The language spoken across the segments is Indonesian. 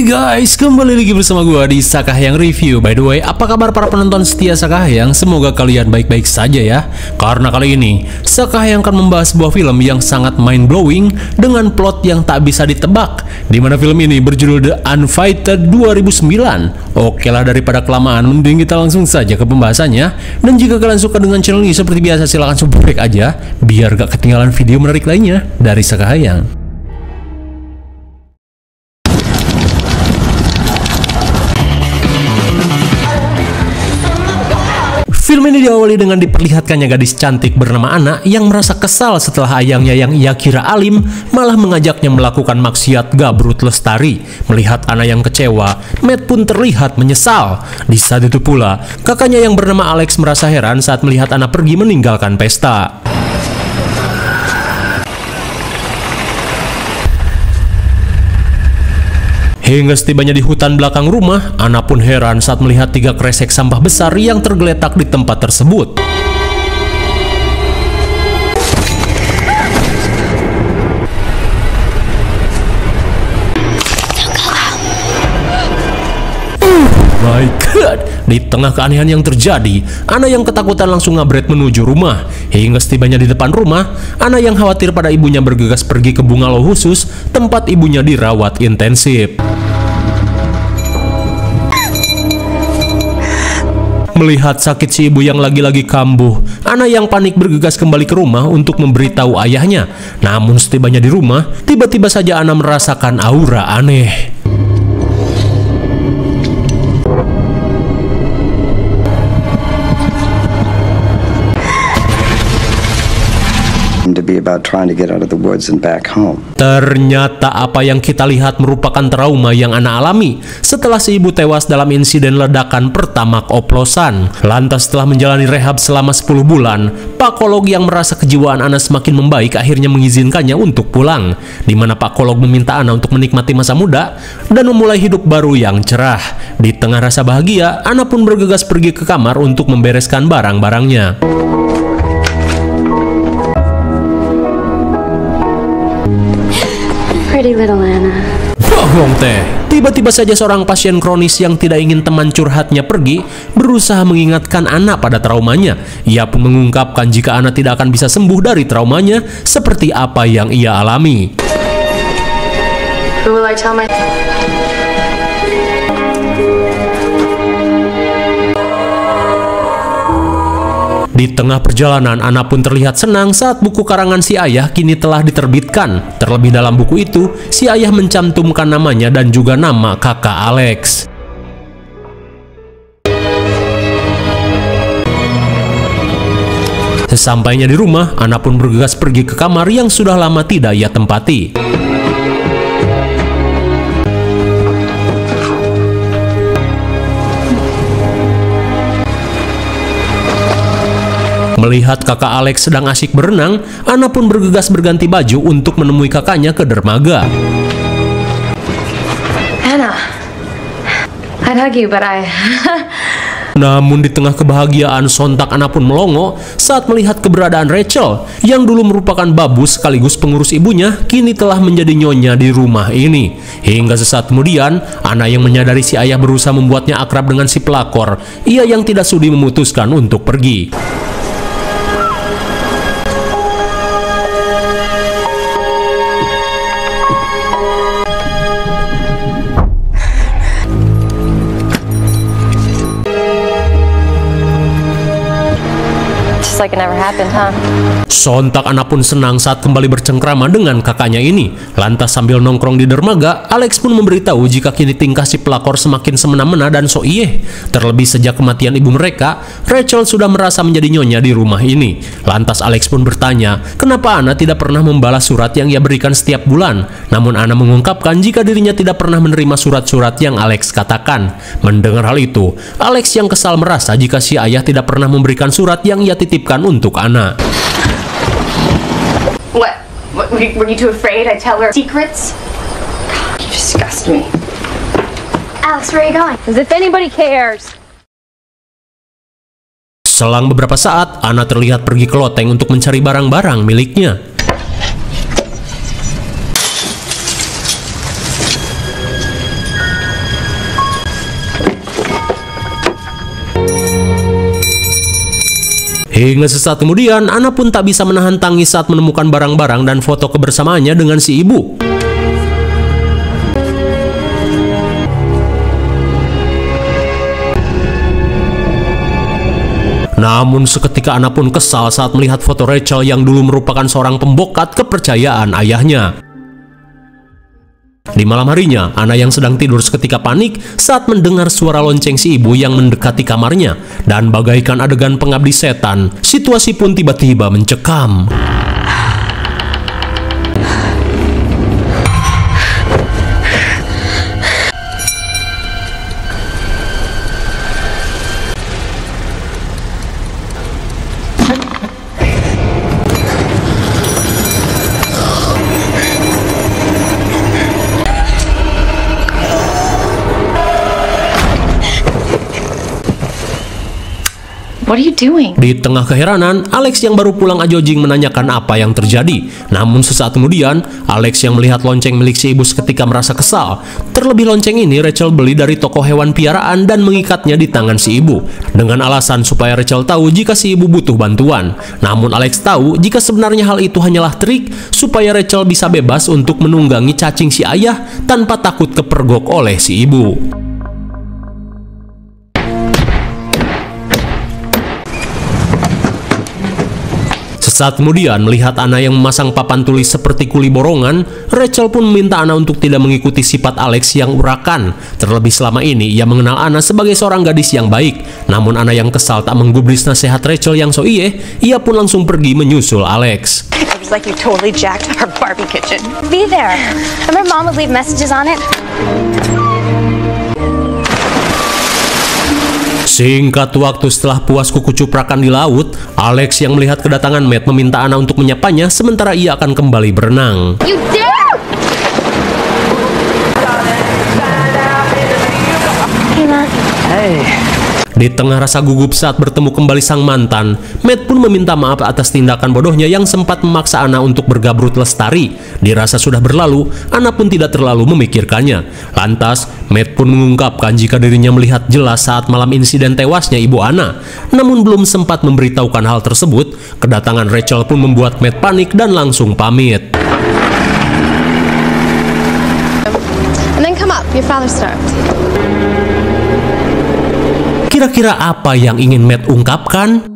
Oke guys, kembali lagi bersama gua di Sakahyang Review. By the way, apa kabar para penonton setia Sakahyang? Semoga kalian baik-baik saja ya. Karena kali ini, Sakahyang akan membahas sebuah film yang sangat mind-blowing dengan plot yang tak bisa ditebak. Dimana film ini berjudul The Unfighted 2009. Oke lah, daripada kelamaan, mending kita langsung saja ke pembahasannya. Dan jika kalian suka dengan channel ini, seperti biasa silahkan subscribe aja, biar gak ketinggalan video menarik lainnya dari Sakahyang. Film ini diawali dengan diperlihatkannya gadis cantik bernama Anna yang merasa kesal setelah ayahnya yang ia kira alim malah mengajaknya melakukan maksiat Gabrut Lestari. Melihat Anna yang kecewa, Matt pun terlihat menyesal. Di saat itu pula, kakaknya yang bernama Alex merasa heran saat melihat Anna pergi meninggalkan pesta. Hingga setibanya di hutan belakang rumah, Anna pun heran saat melihat 3 kresek sampah besar yang tergeletak di tempat tersebut. My God! Di tengah keanehan yang terjadi, Anna yang ketakutan langsung ngabret menuju rumah. Hingga setibanya di depan rumah, Anna yang khawatir pada ibunya bergegas pergi ke bungalow khusus tempat ibunya dirawat intensif. Melihat sakit si ibu yang lagi-lagi kambuh, Anna yang panik bergegas kembali ke rumah untuk memberitahu ayahnya. Namun setibanya di rumah, tiba-tiba saja Anna merasakan aura aneh. To be about trying to get out of the woods and back home. Ternyata apa yang kita lihat merupakan trauma yang Anna alami setelah si ibu tewas dalam insiden ledakan pertamax oplosan. Lantas setelah menjalani rehab selama 10 bulan, pakolog yang merasa kejiwaan Anna semakin membaik akhirnya mengizinkannya untuk pulang. Dimana pakolog meminta Anna untuk menikmati masa muda dan memulai hidup baru yang cerah. Di tengah rasa bahagia, Anna pun bergegas pergi ke kamar untuk membereskan barang-barangnya. Pretty little Anna. Bohong teh. Tiba-tiba saja seorang pasien kronis yang tidak ingin teman curhatnya pergi berusaha mengingatkan Anna pada traumanya. Ia pun mengungkapkan jika Anna tidak akan bisa sembuh dari traumanya seperti apa yang ia alami. Who will I tell my... Di tengah perjalanan, Anna pun terlihat senang saat buku karangan si ayah kini telah diterbitkan. Terlebih dalam buku itu, si ayah mencantumkan namanya dan juga nama kakak Alex. Sesampainya di rumah, Anna pun bergegas pergi ke kamar yang sudah lama tidak ia tempati. Melihat kakak Alex sedang asyik berenang, Anna pun bergegas berganti baju untuk menemui kakaknya ke dermaga. Anna, I'd hug you, but I... Namun di tengah kebahagiaan, sontak Anna pun melongo saat melihat keberadaan Rachel, yang dulu merupakan babu sekaligus pengurus ibunya, kini telah menjadi nyonya di rumah ini. Hingga sesaat kemudian, Anna yang menyadari si ayah berusaha membuatnya akrab dengan si pelakor, ia yang tidak sudi memutuskan untuk pergi. Like it never happened, huh? Sontak Anna pun senang saat kembali bercengkrama dengan kakaknya ini. Lantas sambil nongkrong di dermaga, Alex pun memberitahu jika kini tingkah si pelakor semakin semena-mena dan so iye. Terlebih sejak kematian ibu mereka, Rachel sudah merasa menjadi nyonya di rumah ini. Lantas Alex pun bertanya, kenapa Anna tidak pernah membalas surat yang ia berikan setiap bulan. Namun Anna mengungkapkan jika dirinya tidak pernah menerima surat-surat yang Alex katakan. Mendengar hal itu, Alex yang kesal merasa jika si ayah tidak pernah memberikan surat yang ia titipkan untuk Anna. What? Were you too afraid I'd tell her secrets? God, you disgust me. Alex, where are you going? As if anybody cares. Selang beberapa saat, Anna terlihat pergi ke loteng untuk mencari barang-barang miliknya. Hingga sesaat kemudian, Anna pun tak bisa menahan tangis saat menemukan barang-barang dan foto kebersamaannya dengan si ibu. Namun seketika Anna pun kesal saat melihat foto Rachel yang dulu merupakan seorang pembokat kepercayaan ayahnya. Di malam harinya, Anna yang sedang tidur seketika panik saat mendengar suara lonceng si ibu yang mendekati kamarnya. Dan bagaikan adegan pengabdi setan, situasi pun tiba-tiba mencekam. What are you doing? Di tengah keheranan, Alex yang baru pulang ajojing menanyakan apa yang terjadi. Namun sesaat kemudian, Alex yang melihat lonceng milik si ibu seketika merasa kesal. Terlebih lonceng ini Rachel beli dari toko hewan piaraan dan mengikatnya di tangan si ibu. Dengan alasan supaya Rachel tahu jika si ibu butuh bantuan. Namun Alex tahu jika sebenarnya hal itu hanyalah trik supaya Rachel bisa bebas untuk menunggangi cacing si ayah tanpa takut kepergok oleh si ibu. Saat kemudian melihat Anna yang memasang papan tulis seperti kuli borongan, Rachel pun meminta Anna untuk tidak mengikuti sifat Alex yang urakan. Terlebih selama ini ia mengenal Anna sebagai seorang gadis yang baik. Namun Anna yang kesal tak menggubris nasihat Rachel yang so iye, ia pun langsung pergi menyusul Alex. It's like you totally jacked our Barbie kitchen. Be there. Remember Mom would leave messages on it? Singkat waktu setelah puas kukucuprakan di laut, Alex yang melihat kedatangan Matt meminta Anna untuk menyapanya sementara ia akan kembali berenang. You dare! Hey, Matt. Hey. Di tengah rasa gugup saat bertemu kembali sang mantan, Matt pun meminta maaf atas tindakan bodohnya yang sempat memaksa Anna untuk bergabrut lestari. Dirasa sudah berlalu, Anna pun tidak terlalu memikirkannya. Lantas, Matt pun mengungkapkan jika dirinya melihat jelas saat malam insiden tewasnya ibu Anna. Namun belum sempat memberitahukan hal tersebut, kedatangan Rachel pun membuat Matt panik dan langsung pamit. And then come up. Your father starved. Kira-kira apa yang ingin Matt ungkapkan?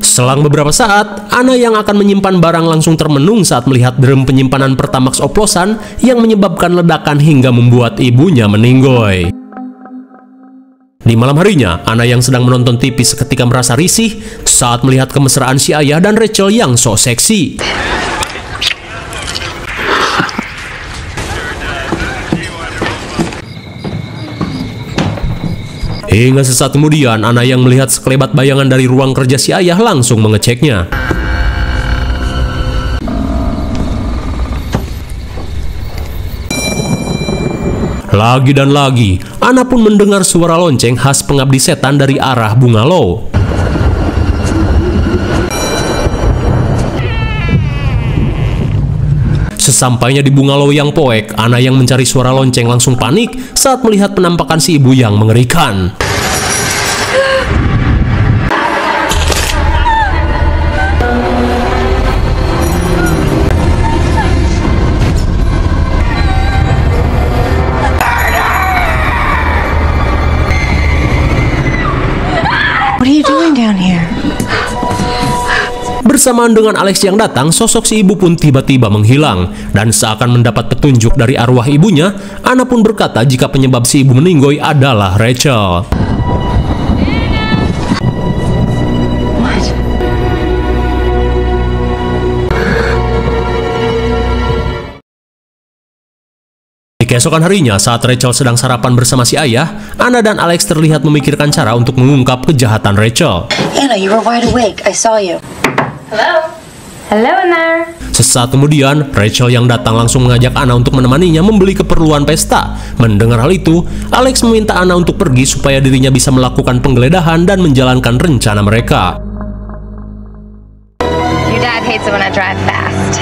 Selang beberapa saat, Anna yang akan menyimpan barang langsung termenung saat melihat drum penyimpanan Pertamax oplosan yang menyebabkan ledakan hingga membuat ibunya meninggoy. Di malam harinya, Anna yang sedang menonton TV seketika merasa risih saat melihat kemesraan si ayah dan Rachel yang sok seksi. Hingga sesaat kemudian, Anna yang melihat sekelebat bayangan dari ruang kerja si ayah langsung mengeceknya. Lagi dan lagi, Anna pun mendengar suara lonceng khas pengabdi setan dari arah bungalow. Sesampainya di bungalow yang poek, Anna yang mencari suara lonceng langsung panik saat melihat penampakan si ibu yang mengerikan. What are you doing down here? Bersamaan dengan Alex yang datang, sosok si ibu pun tiba-tiba menghilang. Dan seakan mendapat petunjuk dari arwah ibunya, Anna pun berkata jika penyebab si ibu meninggoy adalah Rachel. Di keesokan harinya, saat Rachel sedang sarapan bersama si ayah, Anna dan Alex terlihat memikirkan cara untuk mengungkap kejahatan Rachel. Anna, you were wide awake. I saw you. Hello? Hello in there. Sesaat kemudian, Rachel yang datang langsung mengajak Anna untuk menemaninya membeli keperluan pesta. Mendengar hal itu, Alex meminta Anna untuk pergi supaya dirinya bisa melakukan penggeledahan dan menjalankan rencana mereka. Your dad hates it when I drive fast.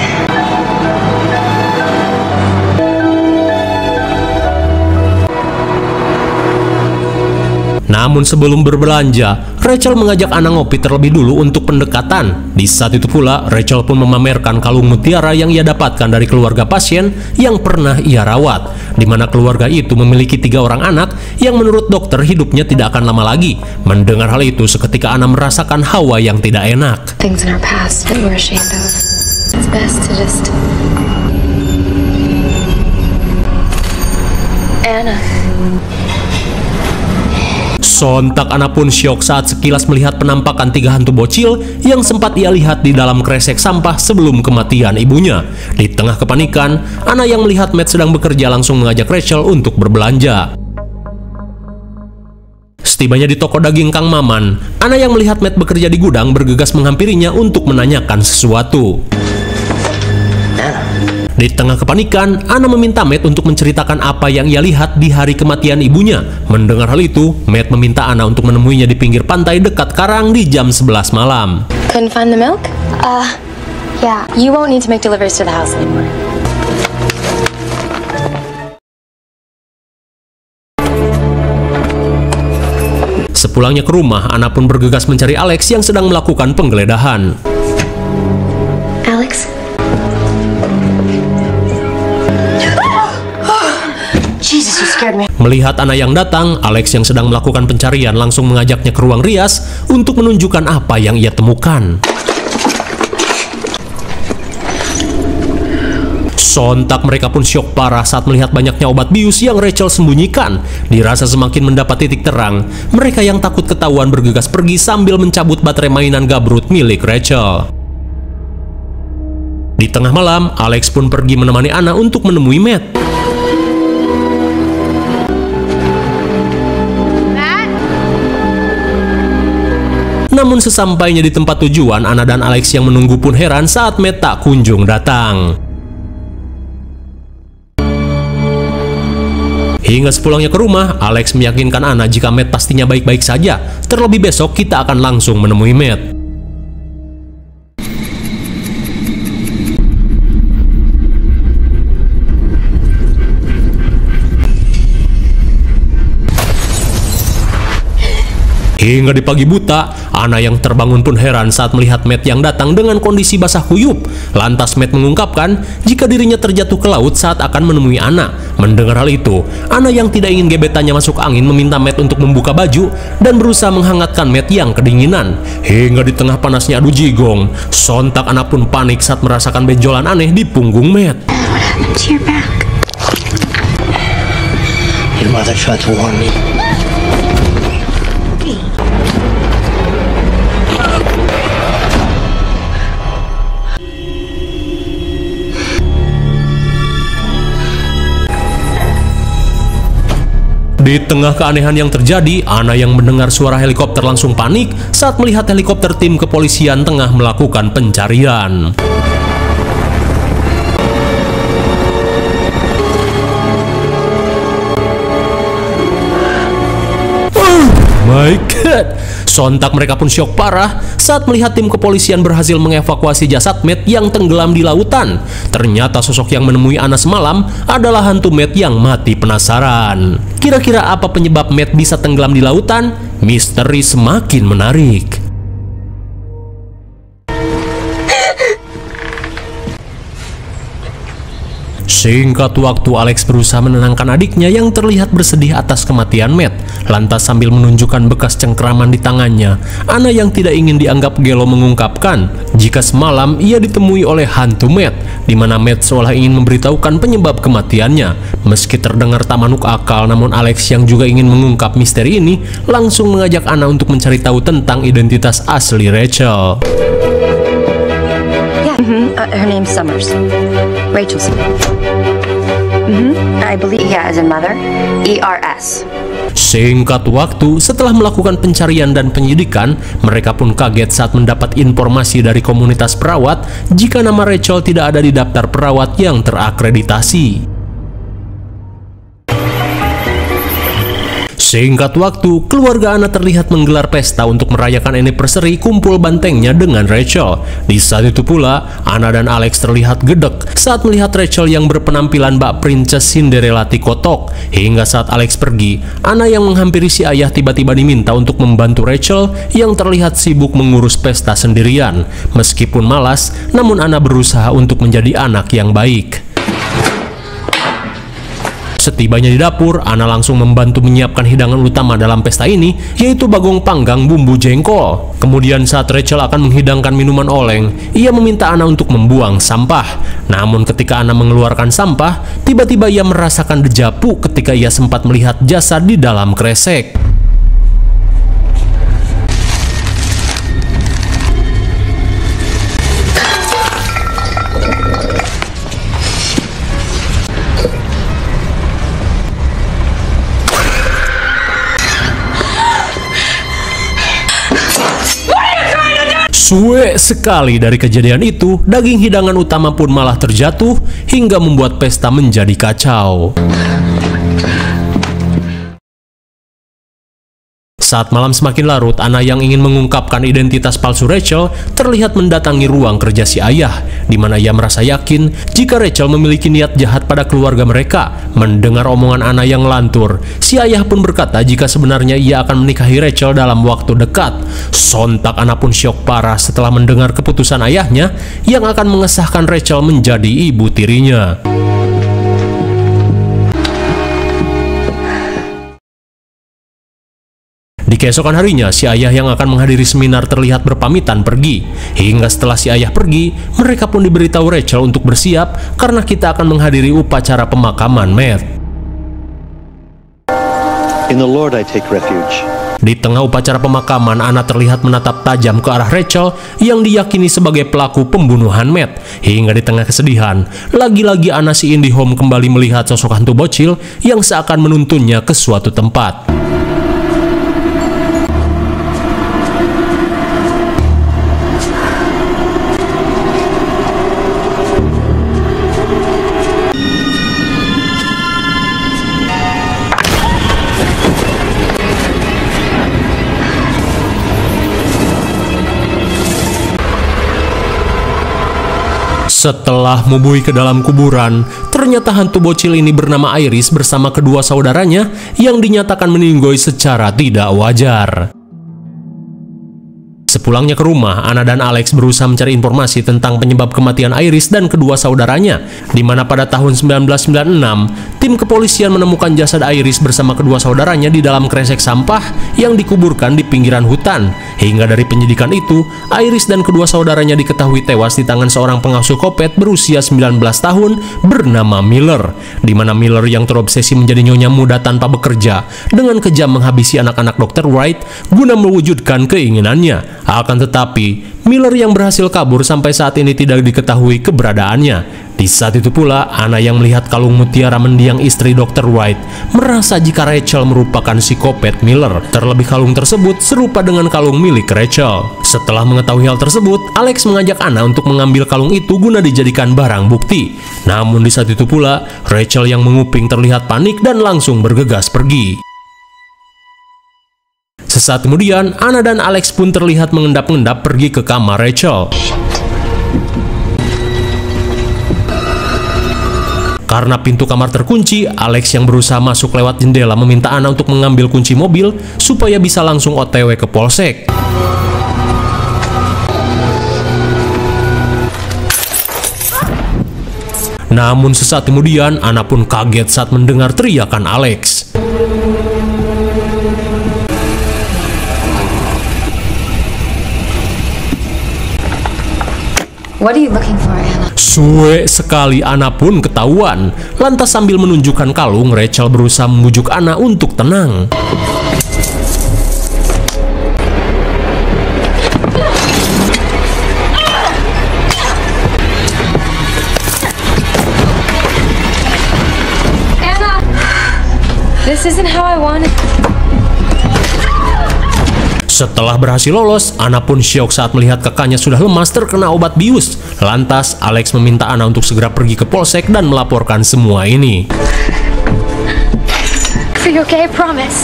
Namun sebelum berbelanja, Rachel mengajak Anna ngopi terlebih dulu untuk pendekatan. Di saat itu pula, Rachel pun memamerkan kalung mutiara yang ia dapatkan dari keluarga pasien yang pernah ia rawat, di mana keluarga itu memiliki 3 orang anak yang menurut dokter hidupnya tidak akan lama lagi. Mendengar hal itu, seketika Anna merasakan hawa yang tidak enak. Things in our past that we're ashamed of. It's best to just... Anna. Sontak Anna pun syok saat sekilas melihat penampakan 3 hantu bocil yang sempat ia lihat di dalam kresek sampah sebelum kematian ibunya. Di tengah kepanikan, Anna yang melihat Matt sedang bekerja langsung mengajak Rachel untuk berbelanja. Setibanya di toko daging Kang Maman, Anna yang melihat Matt bekerja di gudang bergegas menghampirinya untuk menanyakan sesuatu. Di tengah kepanikan, Anna meminta Matt untuk menceritakan apa yang ia lihat di hari kematian ibunya. Mendengar hal itu, Matt meminta Anna untuk menemuinya di pinggir pantai dekat karang di jam 11 malam. Couldn't find the milk? Yeah. You won't need to make deliveries to the house anymore. Sepulangnya ke rumah, Anna pun bergegas mencari Alex yang sedang melakukan penggeledahan. Alex? Jesus, you scared me. Melihat Anna yang datang, Alex yang sedang melakukan pencarian langsung mengajaknya ke ruang rias untuk menunjukkan apa yang ia temukan. Sontak mereka pun syok parah saat melihat banyaknya obat bius yang Rachel sembunyikan. Dirasa semakin mendapat titik terang, mereka yang takut ketahuan bergegas pergi sambil mencabut baterai mainan gabrut milik Rachel. Di tengah malam, Alex pun pergi menemani Anna untuk menemui Matt. Namun sesampainya di tempat tujuan, Anna dan Alex yang menunggu pun heran saat Matt tak kunjung datang. Hingga sepulangnya ke rumah, Alex meyakinkan Anna jika Matt pastinya baik-baik saja. Terlebih besok kita akan langsung menemui Matt. Hingga di pagi buta, Anna yang terbangun pun heran saat melihat Matt yang datang dengan kondisi basah kuyup. Lantas Matt mengungkapkan jika dirinya terjatuh ke laut saat akan menemui Anna. Mendengar hal itu, Anna yang tidak ingin gebetannya masuk angin meminta Matt untuk membuka baju dan berusaha menghangatkan Matt yang kedinginan. Hingga di tengah panasnya adu jigong, sontak Anna pun panik saat merasakan benjolan aneh di punggung Matt. What happened to your back? Your mother tried to warn me. Di tengah keanehan yang terjadi, Anna yang mendengar suara helikopter langsung panik saat melihat helikopter tim kepolisian tengah melakukan pencarian. My God! Sontak mereka pun syok parah saat melihat tim kepolisian berhasil mengevakuasi jasad Matt yang tenggelam di lautan. Ternyata sosok yang menemui Anna semalam adalah hantu Matt yang mati penasaran. Kira-kira apa penyebab Matt bisa tenggelam di lautan? Misteri semakin menarik. Singkat waktu, Alex berusaha menenangkan adiknya yang terlihat bersedih atas kematian Matt. Lantas sambil menunjukkan bekas cengkraman di tangannya, Anna yang tidak ingin dianggap gelo mengungkapkan jika semalam ia ditemui oleh hantu Matt, di mana Matt seolah ingin memberitahukan penyebab kematiannya. Meski terdengar tak manuk akal, namun Alex yang juga ingin mengungkap misteri ini langsung mengajak Anna untuk mencari tahu tentang identitas asli Rachel. Her name's Summers. Rachel Summers. I believe, Yeah, as a mother, ERS. Singkat waktu, setelah melakukan pencarian dan penyidikan, mereka pun kaget saat mendapat informasi dari komunitas perawat jika nama Rachel tidak ada di daftar perawat yang terakreditasi. Singkat waktu, keluarga Anna terlihat menggelar pesta untuk merayakan anniversary kumpul bantengnya dengan Rachel. Di saat itu pula, Anna dan Alex terlihat gedek saat melihat Rachel yang berpenampilan bak Princess Cinderella tikotok. Hingga saat Alex pergi, Anna yang menghampiri si ayah tiba-tiba diminta untuk membantu Rachel yang terlihat sibuk mengurus pesta sendirian. Meskipun malas, namun Anna berusaha untuk menjadi anak yang baik. Setibanya di dapur, Anna langsung membantu menyiapkan hidangan utama dalam pesta ini, yaitu bagong panggang bumbu jengkol. Kemudian saat Rachel akan menghidangkan minuman oleng, ia meminta Anna untuk membuang sampah. Namun ketika Anna mengeluarkan sampah, tiba-tiba ia merasakan dejavu ketika ia sempat melihat jasad di dalam kresek. Suwe sekali dari kejadian itu, daging hidangan utama pun malah terjatuh hingga membuat pesta menjadi kacau. Saat malam semakin larut, Anna yang ingin mengungkapkan identitas palsu Rachel terlihat mendatangi ruang kerja si ayah, di mana ia merasa yakin jika Rachel memiliki niat jahat pada keluarga mereka. Mendengar omongan Anna yang lantur, si ayah pun berkata jika sebenarnya ia akan menikahi Rachel dalam waktu dekat. Sontak Anna pun syok parah setelah mendengar keputusan ayahnya yang akan mengesahkan Rachel menjadi ibu tirinya. Di keesokan harinya, si ayah yang akan menghadiri seminar terlihat berpamitan pergi. Hingga setelah si ayah pergi, mereka pun diberitahu Rachel untuk bersiap karena kita akan menghadiri upacara pemakaman Matt. In the Lord I take refuge. Di tengah upacara pemakaman, Anna terlihat menatap tajam ke arah Rachel yang diyakini sebagai pelaku pembunuhan Matt. Hingga di tengah kesedihan, lagi-lagi Anna si IndyHome kembali melihat sosok hantu bocil yang seakan menuntunnya ke suatu tempat. Setelah membui ke dalam kuburan, ternyata hantu bocil ini bernama Iris bersama kedua saudaranya yang dinyatakan meninggoy secara tidak wajar. Sepulangnya ke rumah, Anna dan Alex berusaha mencari informasi tentang penyebab kematian Iris dan kedua saudaranya, di mana pada tahun 1996, tim kepolisian menemukan jasad Iris bersama kedua saudaranya di dalam kresek sampah yang dikuburkan di pinggiran hutan. Hingga dari penyidikan itu, Iris dan kedua saudaranya diketahui tewas di tangan seorang pengasuh kopet berusia 19 tahun bernama Miller, di mana Miller yang terobsesi menjadi nyonya muda tanpa bekerja dengan kejam menghabisi anak-anak Dr. Wright guna mewujudkan keinginannya. Akan tetapi, Miller yang berhasil kabur sampai saat ini tidak diketahui keberadaannya. Di saat itu pula, Anna yang melihat kalung mutiara mendiang istri Dr. White merasa jika Rachel merupakan psikopat Miller. Terlebih kalung tersebut serupa dengan kalung milik Rachel. Setelah mengetahui hal tersebut, Alex mengajak Anna untuk mengambil kalung itu guna dijadikan barang bukti. Namun di saat itu pula, Rachel yang menguping terlihat panik dan langsung bergegas pergi. Sesaat kemudian, Anna dan Alex pun terlihat mengendap-endap pergi ke kamar Rachel. Karena pintu kamar terkunci, Alex yang berusaha masuk lewat jendela meminta Anna untuk mengambil kunci mobil supaya bisa langsung OTW ke polsek. Namun sesaat kemudian, Anna pun kaget saat mendengar teriakan Alex. What are you looking for, Anna? Suwe sekali Anna pun ketahuan. Lantas sambil menunjukkan kalung, Rachel berusaha membujuk Anna untuk tenang. Anna! This isn't how I wanted. Setelah berhasil lolos, Anna pun syok saat melihat kakaknya sudah lemas terkena obat bius. Lantas, Alex meminta Anna untuk segera pergi ke polsek dan melaporkan semua ini. for you, okay? I promise.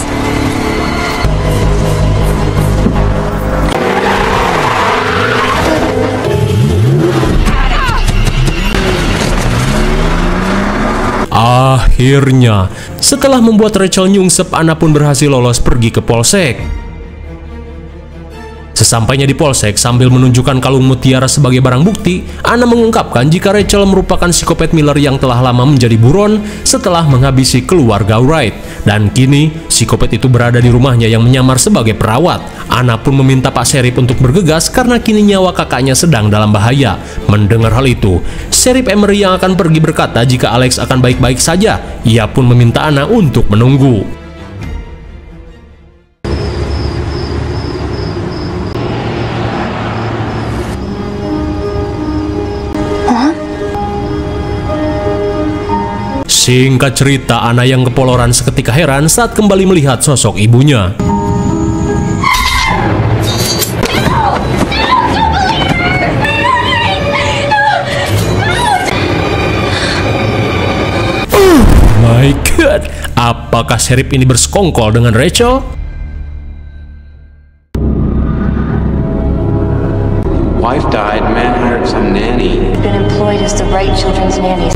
Akhirnya, setelah membuat Rachel nyungsep, Anna pun berhasil lolos pergi ke polsek. Sesampainya di polsek, sambil menunjukkan kalung mutiara sebagai barang bukti, Anna mengungkapkan jika Rachel merupakan psikopat Miller yang telah lama menjadi buron setelah menghabisi keluarga Wright. Dan kini, psikopat itu berada di rumahnya yang menyamar sebagai perawat. Anna pun meminta Pak Sheriff untuk bergegas karena kini nyawa kakaknya sedang dalam bahaya. Mendengar hal itu, Sheriff Emery yang akan pergi berkata jika Alex akan baik-baik saja. Ia pun meminta Anna untuk menunggu. Singkat cerita, Anna yang kepoloran seketika heran saat kembali melihat sosok ibunya. Oh my god, apakah Sheriff ini bersekongkol dengan Rachel? Wife died, man hired some nanny. Been employed as the Wright children's nanny.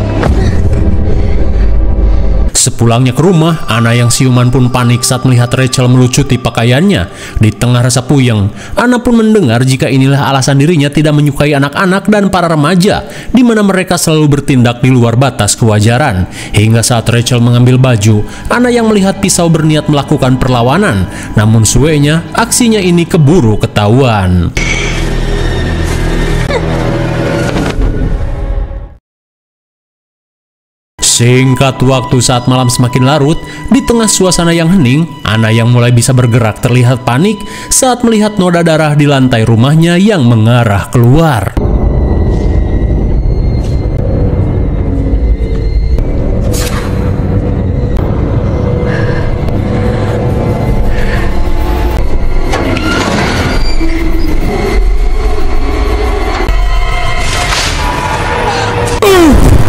Sepulangnya ke rumah, Anna yang siuman pun panik saat melihat Rachel melucuti pakaiannya. Di tengah rasa puyeng, Anna pun mendengar jika inilah alasan dirinya tidak menyukai anak-anak dan para remaja, di mana mereka selalu bertindak di luar batas kewajaran. Hingga saat Rachel mengambil baju, Anna yang melihat pisau berniat melakukan perlawanan. Namun suenya, aksinya ini keburu ketahuan. Singkat waktu saat malam semakin larut, di tengah suasana yang hening, Anna yang mulai bisa bergerak terlihat panik saat melihat noda darah di lantai rumahnya yang mengarah keluar.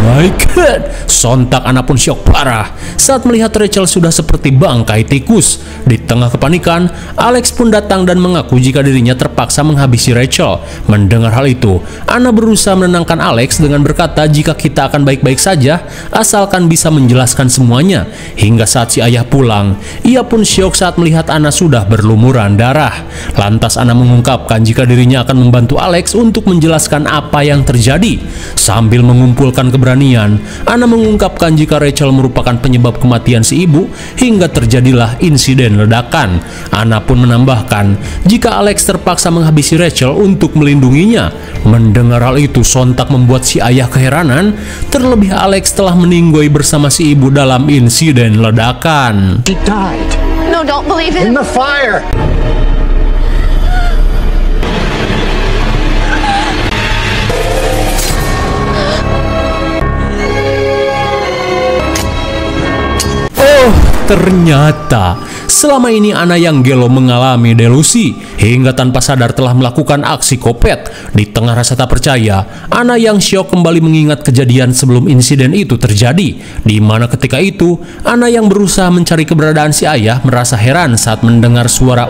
My god, sontak Anna pun syok parah saat melihat Rachel sudah seperti bangkai tikus. Di tengah kepanikan, Alex pun datang dan mengaku jika dirinya terpaksa menghabisi Rachel. Mendengar hal itu, Anna berusaha menenangkan Alex dengan berkata jika kita akan baik-baik saja, asalkan bisa menjelaskan semuanya. Hingga saat si ayah pulang, ia pun syok saat melihat Anna sudah berlumuran darah. Lantas Anna mengungkapkan jika dirinya akan membantu Alex untuk menjelaskan apa yang terjadi. Sambil mengumpulkan keberanian, Anna mengungkapkan jika Rachel merupakan penyebab kematian si ibu hingga terjadilah insiden ledakan. Anna pun menambahkan jika Alex terpaksa menghabisi Rachel untuk melindunginya. Mendengar hal itu sontak membuat si ayah keheranan, terlebih Alex telah meninggoy bersama si ibu dalam insiden ledakan. She died. No, don't believe In him. the fire. Ternyata selama ini Anna yang gelo mengalami delusi hingga tanpa sadar telah melakukan aksi kopet. Di tengah rasa tak percaya, Anna yang syok kembali mengingat kejadian sebelum insiden itu terjadi, di mana ketika itu Anna yang berusaha mencari keberadaan si ayah merasa heran saat mendengar suara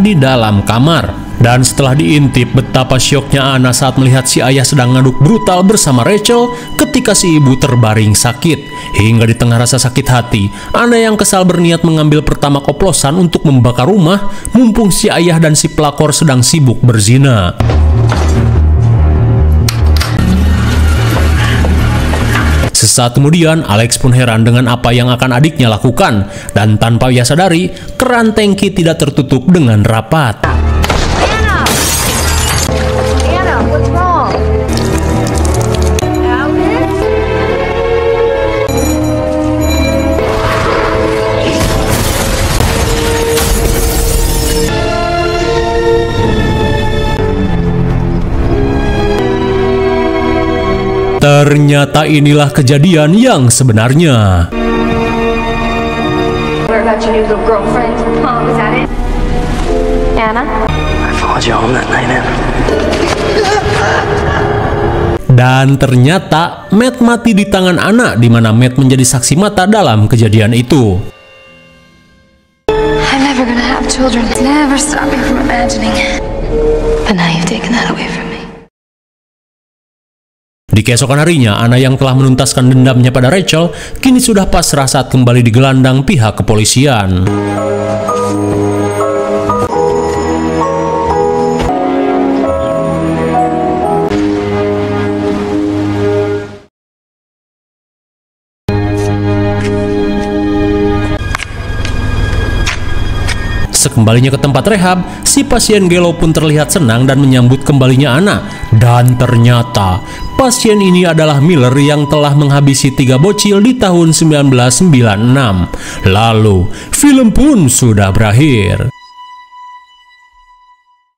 di dalam kamar. Dan setelah diintip, betapa syoknya Anna saat melihat si ayah sedang ngaduk brutal bersama Rachel ketika si ibu terbaring sakit. Hingga di tengah rasa sakit hati, Anna yang kesal berniat mengambil pertama koplosan untuk membakar rumah, mumpung si ayah dan si pelakor sedang sibuk berzina. Sesaat kemudian, Alex pun heran dengan apa yang akan adiknya lakukan. Dan tanpa ia sadari, keran tangki tidak tertutup dengan rapat. What's wrong? Ternyata inilah kejadian yang sebenarnya. What about your new little girlfriend? Huh? Is that it? Anna? I followed you home that night, Anna. Dan ternyata Matt mati di tangan Anna, di mana Matt menjadi saksi mata dalam kejadian itu. never gonna have children. Never stop me from imagining. But now you've taken that away from me. Di keesokan harinya, Anna yang telah menuntaskan dendamnya pada Rachel, kini sudah pasrah saat kembali digelandang pihak kepolisian. Sekembalinya ke tempat rehab, si pasien Gelo pun terlihat senang dan menyambut kembalinya Anna. Dan ternyata, pasien ini adalah Miller yang telah menghabisi 3 bocil di tahun 1996. Lalu, film pun sudah berakhir.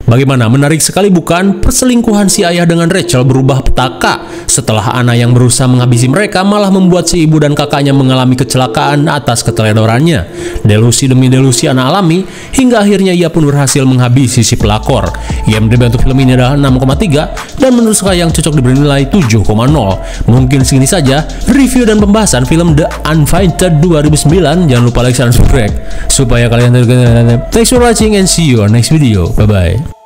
Bagaimana, menarik sekali bukan? Perselingkuhan si ayah dengan Rachel berubah petaka. Setelah Anna yang berusaha menghabisi mereka malah membuat si ibu dan kakaknya mengalami kecelakaan atas keteledorannya. Delusi demi delusi Anna alami, hingga akhirnya ia pun berhasil menghabisi si pelakor. IMDb untuk film ini adalah 6,3 dan menurut saya yang cocok diberi nilai 7,0. Mungkin segini saja review dan pembahasan film The Unfiltered 2009. Jangan lupa like, share, dan subscribe supaya kalian terus. Thanks for watching and see you on next video. Bye-bye.